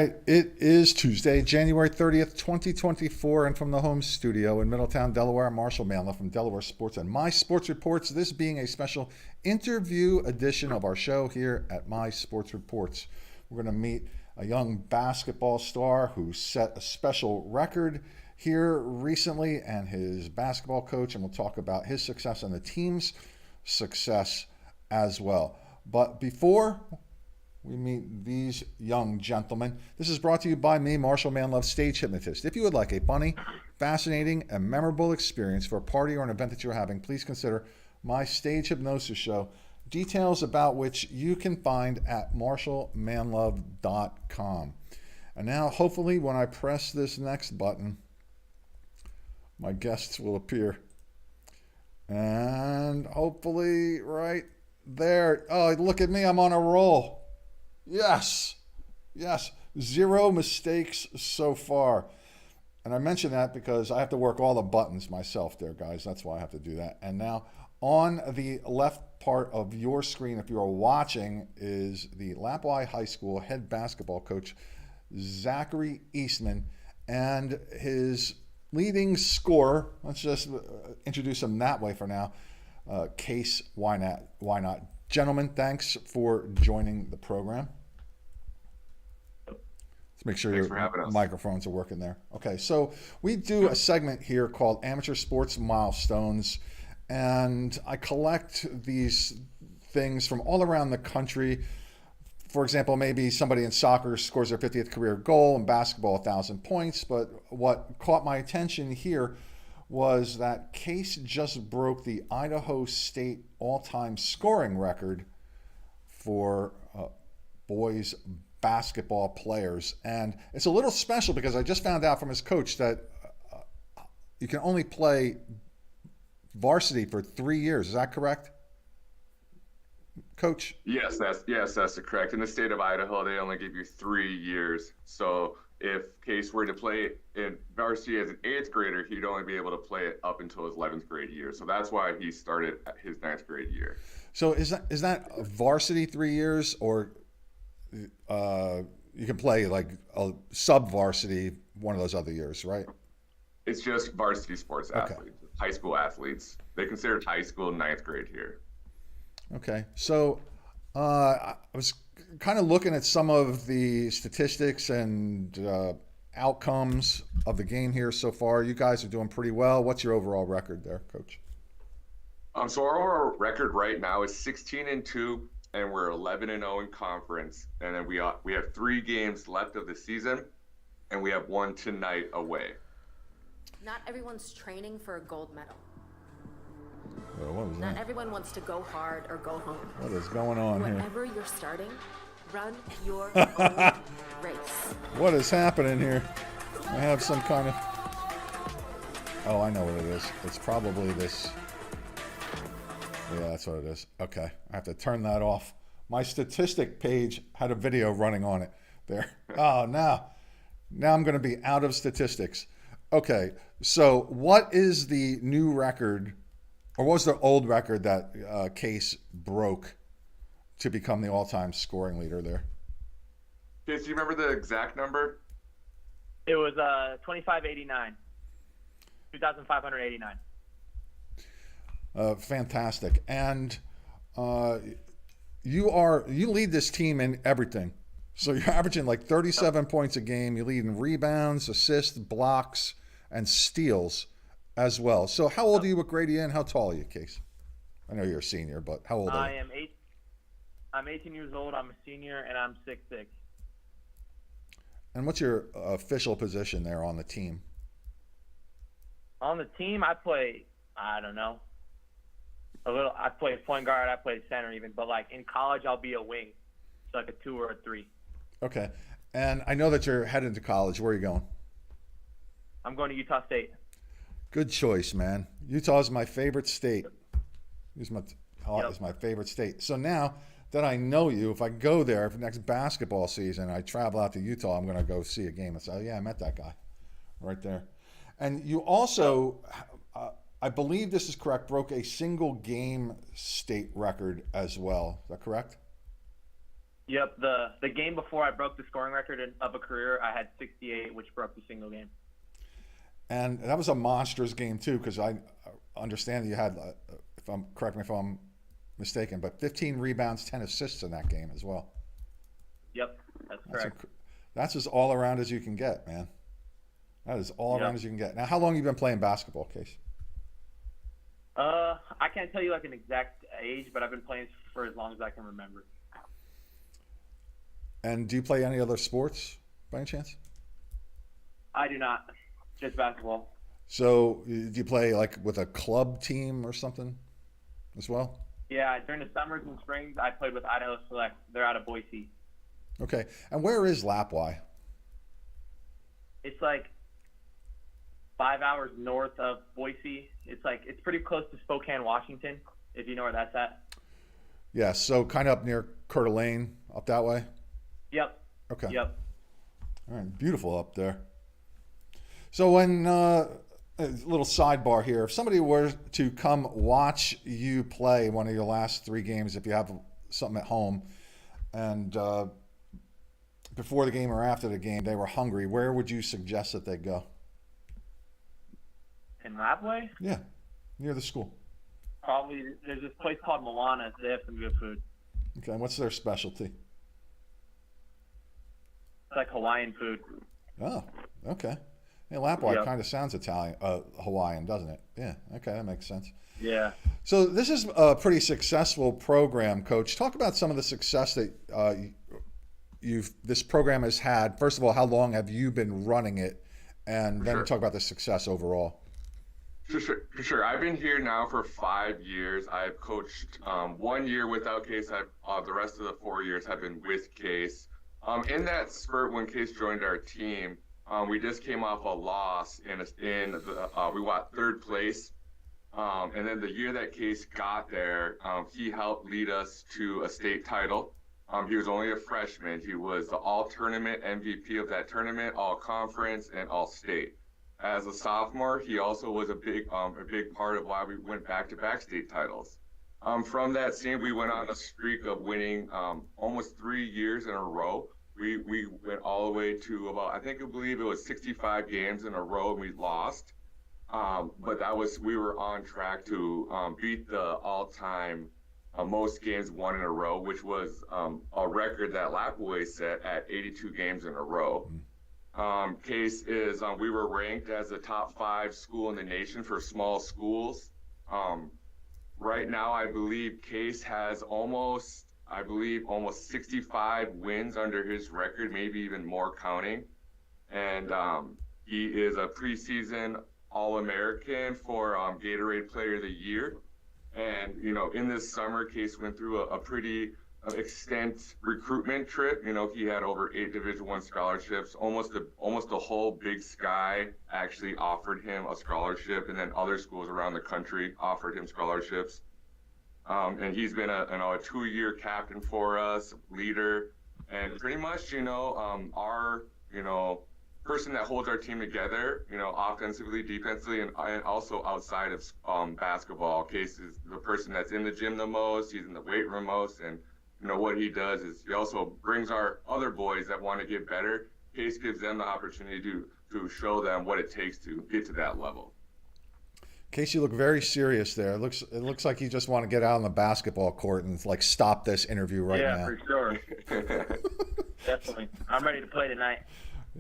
right, it is Tuesday, January 30th, 2024, and from the home studio in Middletown, Delaware, Marshall Manlove from Delaware Sports and My Sports Reports, this being a special interview edition of our show here at My Sports Reports. We're going to meet a young basketball star who set a special record here recently and his basketball coach, and we'll talk about his success and the team's success as well. But before we meet these young gentlemen, this is brought to you by me, Marshall Manlove, stage hypnotist. If you would like a funny, fascinating, and memorable experience for a party or an event that you're having, please consider my stage hypnosis show, details about which you can find at marshallmanlove.com. And now, hopefully, when I press this next button, my guests will appear. And hopefully, right there. Oh, look at me, I'm on a roll. Yes. 0 mistakes so far. And I mention that because I have to work all the buttons myself there, guys. That's why I have to do that. And now on the left part of your screen, if you're watching, is the Lapwai High School head basketball coach, Zachary Eastman, and his leading scorer. Let's just introduce him that way for now. Kase Wynott. Gentlemen, thanks for joining the program. Let's make sure your microphones are working there. Okay, so we do a segment here called Amateur Sports Milestones, and I collect these things from all around the country. For example, maybe somebody in soccer scores their 50th career goal, in basketball 1,000 points, but what caught my attention here was that Kase just broke the Idaho State all-time scoring record for boys basketball players. And it's a little special because I just found out from his coach that you can only play varsity for 3 years. Is that correct, Coach? Yes, that's correct. In the state of Idaho, they only give you 3 years. So if Kase were to play in varsity as an 8th grader, he'd only be able to play it up until his 11th grade year. So that's why he started at his 9th grade year. So is that varsity 3 years, or you can play like a sub-varsity one of those other years, right? It's just varsity sports athletes, high school athletes. They consider it high school 9th grade here. Okay, so I was kind of looking at some of the statistics and outcomes of the game here so far. You guys are doing pretty well. What's your overall record there, Coach? So our overall record right now is 16-2, and we're 11-0 in conference. And then we have 3 games left of the season, and we have 1 tonight away. Not everyone's training for a gold medal. What was that? Not everyone wants to go hard or go home. What is going on here? Whenever you're starting, run your own race. What is happening here? I have some kind of... Oh, I know what it is. It's probably this... Yeah, that's what it is. Okay, I have to turn that off. My statistic page had a video running on it there. Oh, now I'm going to be out of statistics. Okay, so what is the new record, or what was the old record that Kase broke to become the all-time scoring leader there? Kase, do you remember the exact number? It was 2589, 2,589. Fantastic. And you lead this team in everything. So you're averaging like 37 points a game. You lead in rebounds, assists, blocks, and steals as well. So how old are you? What grade are you in? How tall are you, Kase? I know you're a senior, but how old are you? I'm 18 years old. I'm a senior, and I'm 6'6". And what's your official position there on the team? On the team, I play, I don't know, I play point guard, I play center even, but like in college, I'll be a wing, so like a 2 or a 3. Okay. And I know that you're heading to college. Where are you going? I'm going to Utah State. Good choice, man. Utah is my favorite state. It's my favorite state. So now that I know you, if I go there for next basketball season, I travel out to Utah, I'm going to go see a game and say, oh, yeah, I met that guy right there. And you also, I believe this is correct, broke a single game state record as well. Is that correct? Yep. The game before I broke the scoring record of a career, I had 68, which broke the single game. And that was a monstrous game too, because I understand that you had, correct me if I'm mistaken, but 15 rebounds, 10 assists in that game as well. Yep, that's correct. That's as all around as you can get, man. That is all around as you can get. Now, how long have you been playing basketball, Case? I can't tell you like an exact age, but I've been playing for as long as I can remember. And do you play any other sports by any chance? I do not. Just basketball. So do you play like with a club team or something as well? Yeah, during the summers and springs, I played with Idaho Select. They're out of Boise. Okay. And where is Lapwai? It's like 5 hours north of Boise. It's pretty close to Spokane, Washington, if you know where that's at. Yeah, so kind of up near Coeur d'Alene, up that way? Yep. Okay. Yep. All right, beautiful up there. So when, a little sidebar here, if somebody were to come watch you play one of your last 3 games, if you have something at home, and before the game or after the game, they were hungry, where would you suggest that they go? In Lapwai? Yeah, near the school. Probably, there's this place called Moana's. They have some good food. Okay, and what's their specialty? It's like Hawaiian food. Oh, okay. Yeah, Lapwai kind of sounds Italian, Hawaiian, doesn't it? Yeah, okay, that makes sense. Yeah. So this is a pretty successful program, Coach. Talk about some of the success that this program has had. First of all, how long have you been running it? And then talk about the success overall. For sure. I've been here now for 5 years. I've coached 1 year without Case. The rest of the 4 years have been with Case. In that spurt when Case joined our team, we just came off a loss we got 3rd place. And then the year that Case got there, he helped lead us to a state title. He was only a freshman. He was the all-tournament MVP of that tournament, all-conference, and all-state. As a sophomore, he also was a big part of why we went back-to-back state titles. From that scene, we went on a streak of winning almost 3 years in a row. We went all the way to about, I believe it was 65 games in a row, and we lost. But we were on track to beat the all-time most games won in a row, which was a record that Lapwai set at 82 games in a row. Case is, we were ranked as a top 5 school in the nation for small schools. Right now, I believe Case has almost 65 wins under his record, maybe even more counting. And he is a preseason All-American for Gatorade Player of the Year. And, in this summer, Case went through a pretty extent recruitment trip. He had over 8 Division I scholarships. Almost the whole Big Sky actually offered him a scholarship, and then other schools around the country offered him scholarships. And he's been a 2-year captain for us, leader, and pretty much, our, person that holds our team together, offensively, defensively, and also outside of basketball. Case is the person that's in the gym the most. He's in the weight room most, and what he does is he also brings our other boys that want to get better. Case gives them the opportunity to show them what it takes to get to that level. Case, you look very serious there. It looks like you just want to get out on the basketball court and stop this interview right now. Yeah, for sure. Definitely. I'm ready to play tonight.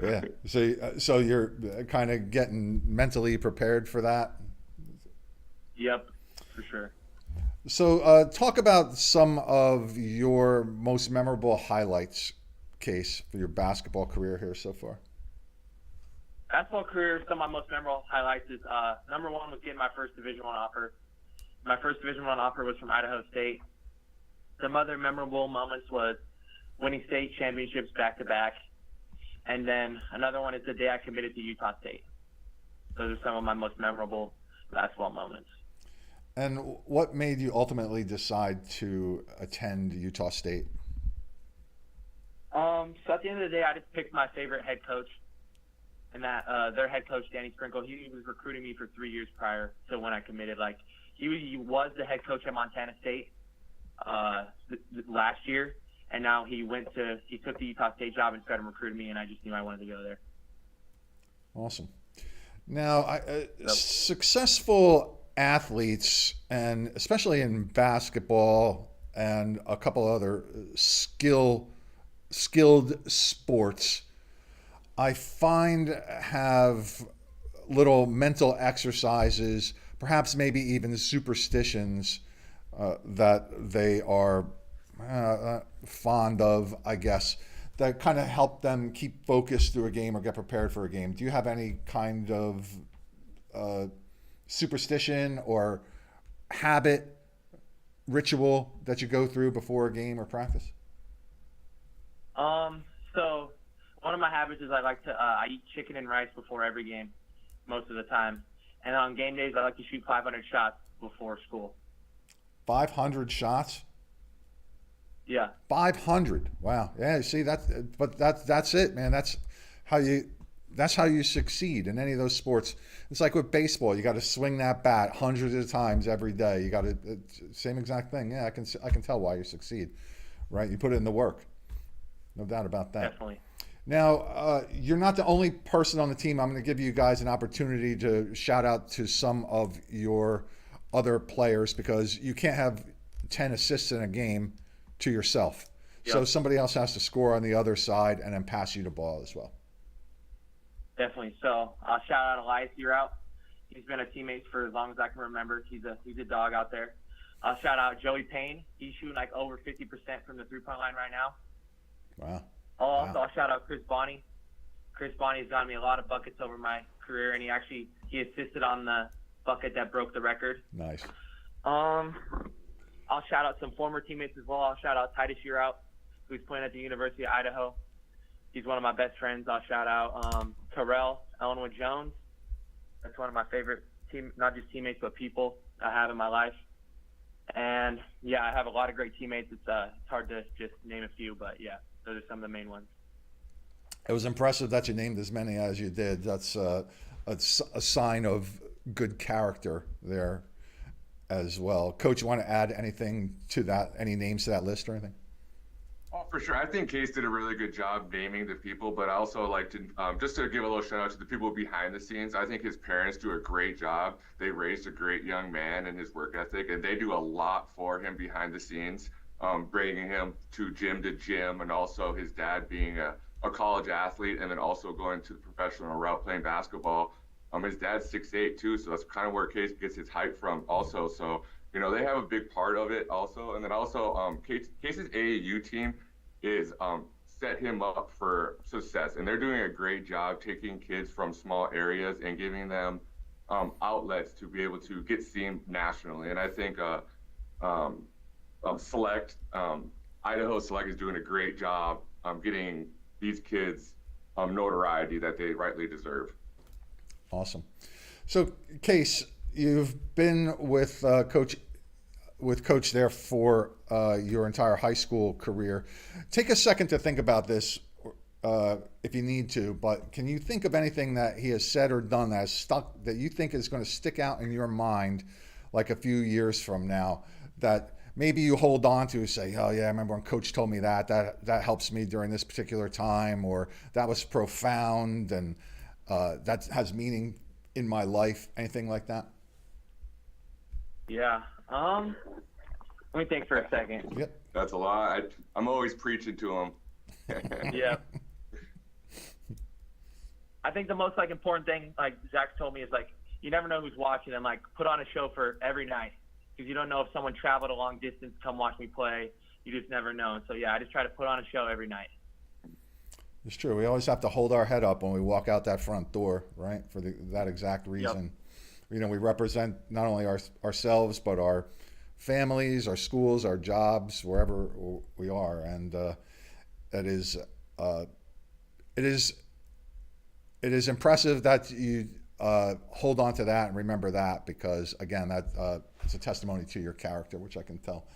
Yeah. So you're kind of getting mentally prepared for that? Yep, for sure. So talk about some of your most memorable highlights, Case, for your basketball career here so far. Basketball career, some of my most memorable highlights is number 1 was getting my first Division I offer. My first Division I offer was from Idaho State. Some other memorable moments was winning state championships back-to-back. And then another one is the day I committed to Utah State. Those are some of my most memorable basketball moments. And what made you ultimately decide to attend Utah State? So at the end of the day, I just picked my favorite head coach. And that their head coach, Danny Sprinkle, he was recruiting me for 3 years prior to when I committed. He was the head coach at Montana State last year, and now he took the Utah State job and started recruiting me, and I just knew I wanted to go there. Awesome. Now, successful athletes, and especially in basketball and a couple other skilled sports, I find have little mental exercises, perhaps maybe even superstitions that they are fond of, I guess, that kind of help them keep focused through a game or get prepared for a game. Do you have any kind of superstition or habit, ritual that you go through before a game or practice? So one of my habits is I eat chicken and rice before every game, most of the time. And on game days, I like to shoot 500 shots before school. 500 shots? Yeah. 500. Wow. Yeah. See that's it, man. That's how you succeed in any of those sports. It's like with baseball. You got to swing that bat hundreds of times every day. You got to same exact thing. Yeah, I can tell why you succeed, right? You put it in the work. No doubt about that. Definitely. Now, you're not the only person on the team. I'm going to give you guys an opportunity to shout out to some of your other players because you can't have 10 assists in a game to yourself. Yep. So somebody else has to score on the other side and then pass you the ball as well. Definitely. So I'll shout out Elias Yearout. He's been a teammate for as long as I can remember. He's a dog out there. I'll shout out Joey Payne. He's shooting like over 50% from the three-point line right now. Wow. I'll shout out Chris Bonney. Chris Bonney's gotten me a lot of buckets over my career, and he assisted on the bucket that broke the record. Nice. I'll shout out some former teammates as well. I'll shout out Titus Yearout, who's playing at the University of Idaho. He's one of my best friends. I'll shout out Terrell Ellenwood Jones. That's one of my favorite not just teammates, but people I have in my life. And yeah, I have a lot of great teammates. It's hard to just name a few, but yeah, those are some of the main ones. It was impressive that you named as many as you did. That's a sign of good character there as well. Coach, you want to add anything to that? Any names to that list or anything? Oh, for sure. I think Case did a really good job naming the people, but I also like to just to give a little shout out to the people behind the scenes. I think his parents do a great job. They raised a great young man and his work ethic, and they do a lot for him behind the scenes, bringing him to gym, and also his dad being a college athlete and then also going to the professional route playing basketball. His dad's 6'8" too, so that's kind of where Case gets his height from also. So, you know, they have a big part of it also. And then also Case's AAU team is set him up for success. And they're doing a great job taking kids from small areas and giving them outlets to be able to get seen nationally. And I think Idaho Select is doing a great job getting these kids notoriety that they rightly deserve. Awesome. So, Case, you've been with Coach there for your entire high school career. Take a second to think about this if you need to, but can you think of anything that he has said or done that has stuck, that you think is going to stick out in your mind like a few years from now, that maybe you hold on to, say, oh yeah, I remember when Coach told me that helps me during this particular time, or that was profound and that has meaning in my life, anything like that? Yeah. Let me think for a second. Yep. That's a lot. I'm always preaching to him. Yeah. I think the most important thing, like Zach told me, is you never know who's watching, and put on a show for every night, because you don't know if someone traveled a long distance to come watch me play. You just never know. And so yeah, I just try to put on a show every night. It's true. We always have to hold our head up when we walk out that front door, right? For that exact reason. Yep. You know, we represent not only ourselves, but our families, our schools, our jobs, wherever we are. And it is impressive that you hold on to that and remember that, because again, that it's a testimony to your character, which I can tell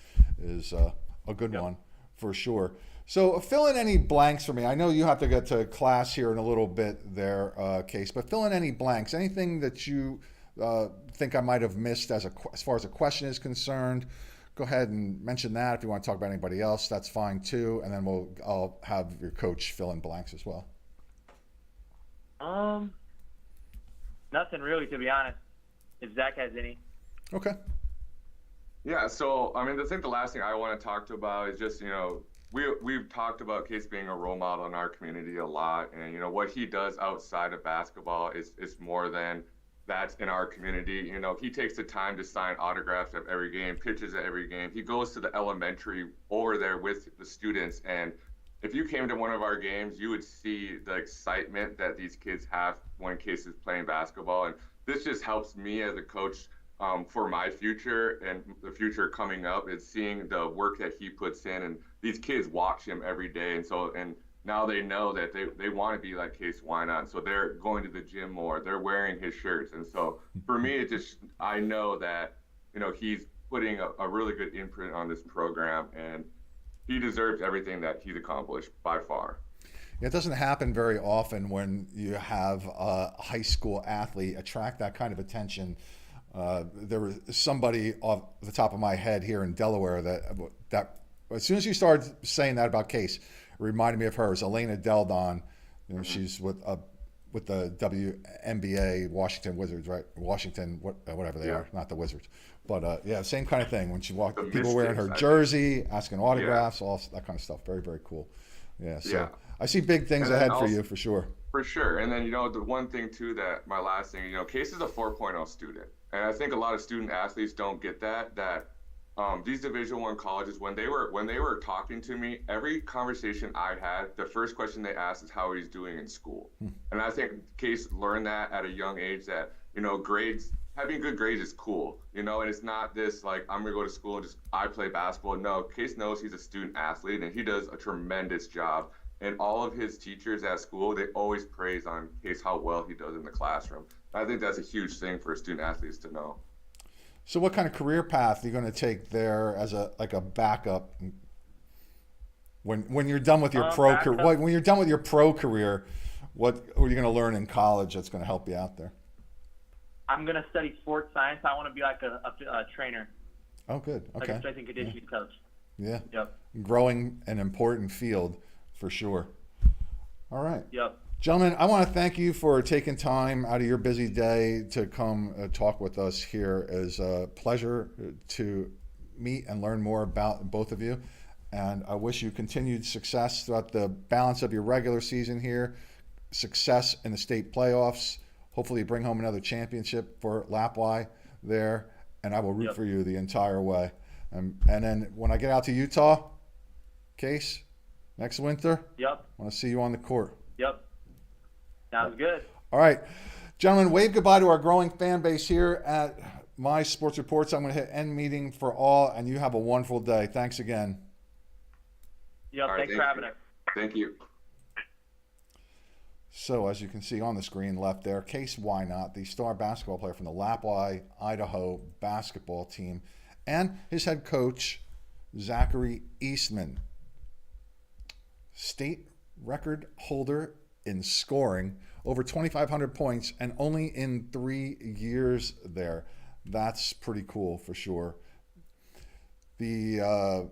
is a good one for sure. So fill in any blanks for me. I know you have to get to class here in a little bit there, Case, but fill in any blanks. Anything that you think I might have missed as far as a question is concerned, go ahead and mention that. If you want to talk about anybody else, that's fine too. And then I'll have your coach fill in blanks as well. Nothing really, to be honest. If Zach has any. Okay. Yeah, so I mean, the last thing I want to talk to about is just, we've talked about Kase being a role model in our community a lot, and what he does outside of basketball is more than that's in our community. He takes the time to sign autographs at every game, pitches at every game. He goes to the elementary over there with the students, and if you came to one of our games, you would see the excitement that these kids have when Kase is playing basketball, and this just helps me as a coach for my future and the future coming up. Is seeing the work that he puts in, and these kids watch him every day, and now they know that they want to be like Kase Wynott, so they're going to the gym more, they're wearing his shirts. And so for me, I know that he's putting a really good imprint on this program, and he deserves everything that he's accomplished by far. It doesn't happen very often when you have a high school athlete attract that kind of attention. There was somebody off the top of my head here in Delaware that as soon as you started saying that about Kase, it reminded me of her. It's Elena Deldon. She's with the WNBA, Washington Wizards, right? Washington, whatever they are, not the Wizards. But yeah, same kind of thing. When she walked, people wearing her jersey, asking autographs, all that kind of stuff. Very, very cool. Yeah. So I see big things ahead for you for sure. For sure. And then, the one thing too, that my last thing, Kase is a 4.0 student. And I think a lot of student athletes don't get that these Division I colleges, when they were talking to me, every conversation I had, the first question they asked is how he's doing in school. And I think Kase learned that at a young age, that, grades, having good grades is cool, and it's not this like, I'm gonna go to school and I play basketball. No, Kase knows he's a student athlete, and he does a tremendous job. And all of his teachers at school, they always praise on Kase how well he does in the classroom. I think that's a huge thing for student athletes to know. So what kind of career path are you going to take there as a backup when you're done with your pro career? When you're done with your pro career, what are you going to learn in college that's going to help you out there? I'm going to study sports science. I want to be like a trainer. Oh, good. Okay. Like a strength and conditioning coach. Yeah. Yep. Growing an important field for sure. All right. Yep. Gentlemen, I want to thank you for taking time out of your busy day to come talk with us here. It is a pleasure to meet and learn more about both of you. And I wish you continued success throughout the balance of your regular season here, success in the state playoffs. Hopefully you bring home another championship for Lapwai there, and I will root for you the entire way. And then when I get out to Utah, Kase, next winter, I want to see you on the court. Yep. Sounds good. All right. Gentlemen, wave goodbye to our growing fan base here at My Sports Reports. I'm going to hit end meeting for all, and you have a wonderful day. Thanks again. Yep, thanks for having us. Thank you. So, as you can see on the screen left there, Kase Wynott, the star basketball player from the Lapwai, Idaho basketball team, and his head coach, Zachary Eastman, state record holder in scoring, over 2,500 points, and only in 3 years there. That's pretty cool for sure. The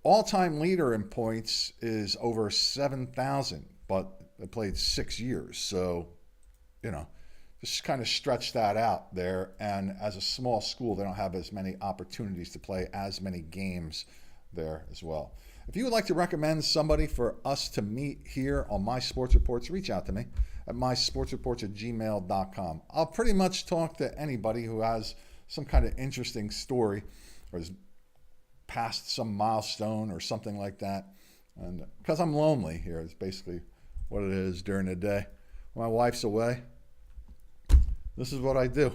all-time leader in points is over 7,000, but they played 6 years. So, just kind of stretch that out there. And as a small school, they don't have as many opportunities to play as many games there as well. If you would like to recommend somebody for us to meet here on My Sports Reports, reach out to me at mysportsreports@gmail.com. I'll pretty much talk to anybody who has some kind of interesting story or has passed some milestone or something like that. And because I'm lonely here, is basically what it is during the day. When my wife's away, this is what I do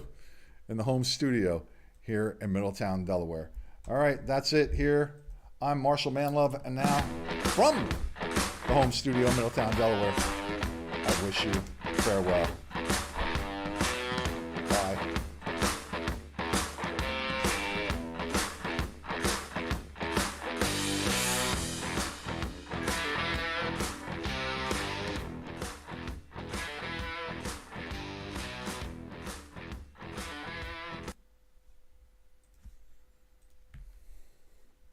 in the home studio here in Middletown, Delaware. All right, that's it here. I'm Marshall Manlove, and now from the home studio in Middletown, Delaware, I wish you farewell.